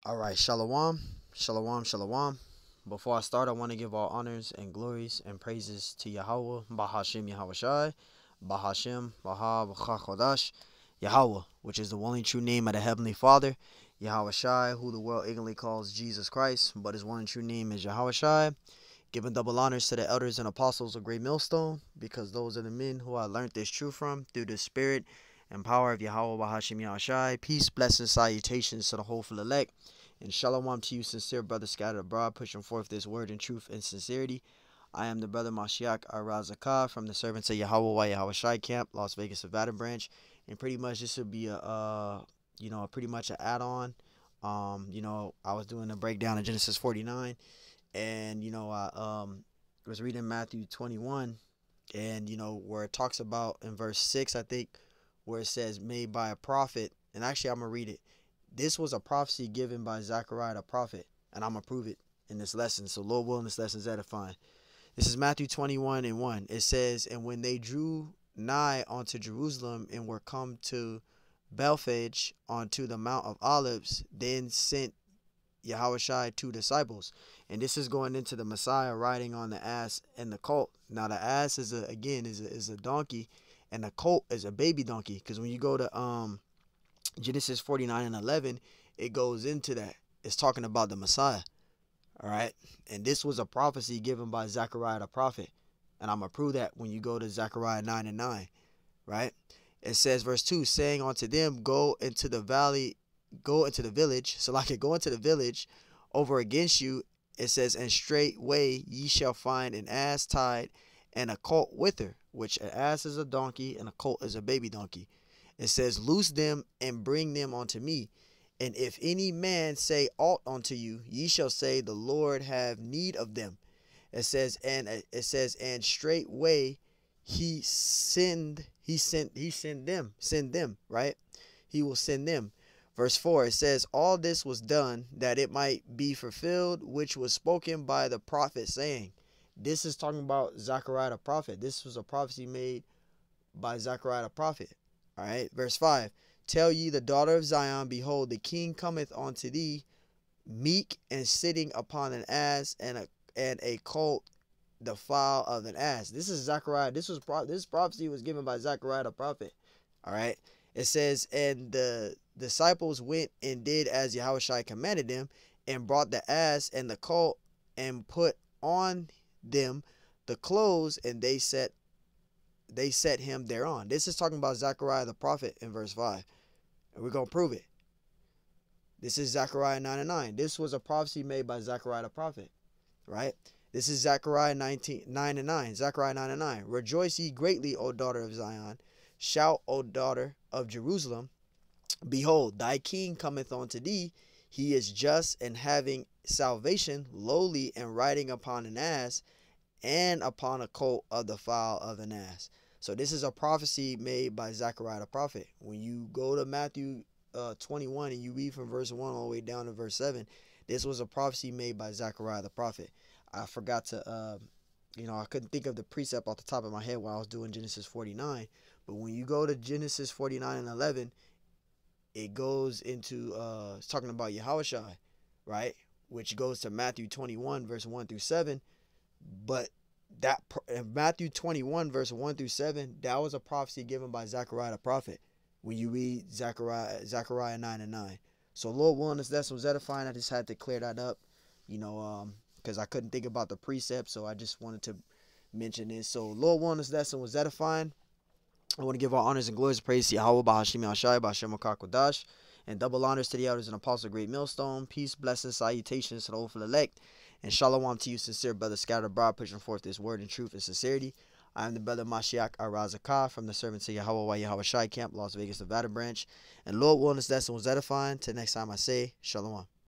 All right, shalom, shalom, shalom. Before I start, I want to give all honors and glories and praises to Yahweh, Bahashim Yahawashi, Bahashim, Baha, Chodash, Yahweh, which is the only true name of the Heavenly Father, Yahawashi, who the world ignorantly calls Jesus Christ, but his one true name is Yahawashi. Giving double honors to the elders and apostles of Great Millstone, because those are the men who I learned this truth from through the spirit and power of Yahweh Bahashim Yahawashi. Peace, blessings, salutations to the hopeful elect. And shalom to you, sincere brothers scattered abroad, pushing forth this word in truth and sincerity. I am the brother Mashiach Arazakah from the Servants of Yahweh Yahawashi camp, Las Vegas, Nevada branch. And pretty much this would be pretty much an add-on. I was doing a breakdown of Genesis 49, and I was reading Matthew 21, and where it talks about in verse 6, I think, where it says made by a prophet. And actually, I'm gonna read it. This was a prophecy given by Zechariah the Prophet, and I'm going to prove it in this lesson. So, Lord willing, this lesson is edifying. This is Matthew 21:1. It says, "And when they drew nigh unto Jerusalem and were come to Bethphage unto the Mount of Olives, then sent Yahushua two disciples." And this is going into the Messiah riding on the ass and the colt. Now, the ass is a donkey, and the colt is a baby donkey. Because when you go to Genesis 49:11, it goes into that. It's talking about the Messiah. All right. And this was a prophecy given by Zechariah the Prophet. And I'm going to prove that when you go to Zechariah 9:9. Right. It says, verse 2, saying unto them, go into the village. So like it go into the village over against you. It says, and straightway ye shall find an ass tied and a colt with her, which an ass is a donkey and a colt is a baby donkey. It says, loose them and bring them unto me. And if any man say aught unto you, ye shall say, the Lord have need of them. It says, and straightway he send them, right? He will send them. Verse 4, it says, all this was done that it might be fulfilled, which was spoken by the prophet, saying. This is talking about Zechariah the prophet. This was a prophecy made by Zechariah the prophet. All right, verse 5, tell ye the daughter of Zion, behold, the king cometh unto thee, meek and sitting upon an ass, and a colt, the foal of an ass. This is Zechariah. This prophecy was given by Zechariah the prophet. All right, it says, and the disciples went and did as Yahushua commanded them, and brought the ass and the colt, and put on them the clothes, and they set him thereon. This is talking about Zechariah the prophet in verse 5. And we're going to prove it. This is Zechariah 9:9. This was a prophecy made by Zechariah the prophet. Right? This is Zechariah 9:9. Zechariah 9:9. Rejoice ye greatly, O daughter of Zion. Shout, O daughter of Jerusalem. Behold, thy king cometh unto thee. He is just and having salvation, lowly and riding upon an ass, and upon a colt of the foal of an ass. So this is a prophecy made by Zechariah the prophet. When you go to Matthew 21 and you read from verse 1 all the way down to verse 7, this was a prophecy made by Zechariah the prophet. I forgot to, I couldn't think of the precept off the top of my head while I was doing Genesis 49. But when you go to Genesis 49:11, it goes into, it's talking about Yahushua, right? Which goes to Matthew 21, verse 1 through 7. But that Matthew 21 verse 1 through 7, that was a prophecy given by Zechariah the prophet when you read Zechariah 9:9. So Lord willing, this lesson was edifying. I just had to clear that up, because I couldn't think about the precept, so I just wanted to mention this. So Lord willing, this lesson was edifying. I want to give all honors and glories and praise to Yahweh Bahashim Yahawashi Bahashim Kodash, and double honors to the elders and apostles of Great Millstone. Peace, blessings, salutations to the hopeful elect. And shalom to you, sincere brothers scattered abroad, pushing forth this word in truth and sincerity. I am the brother Mashiach Arazakah from the Servants of Yahweh Yahawashi camp, Las Vegas, Nevada branch. And Lord willing, this lesson was edifying. Till next time I say, shalom.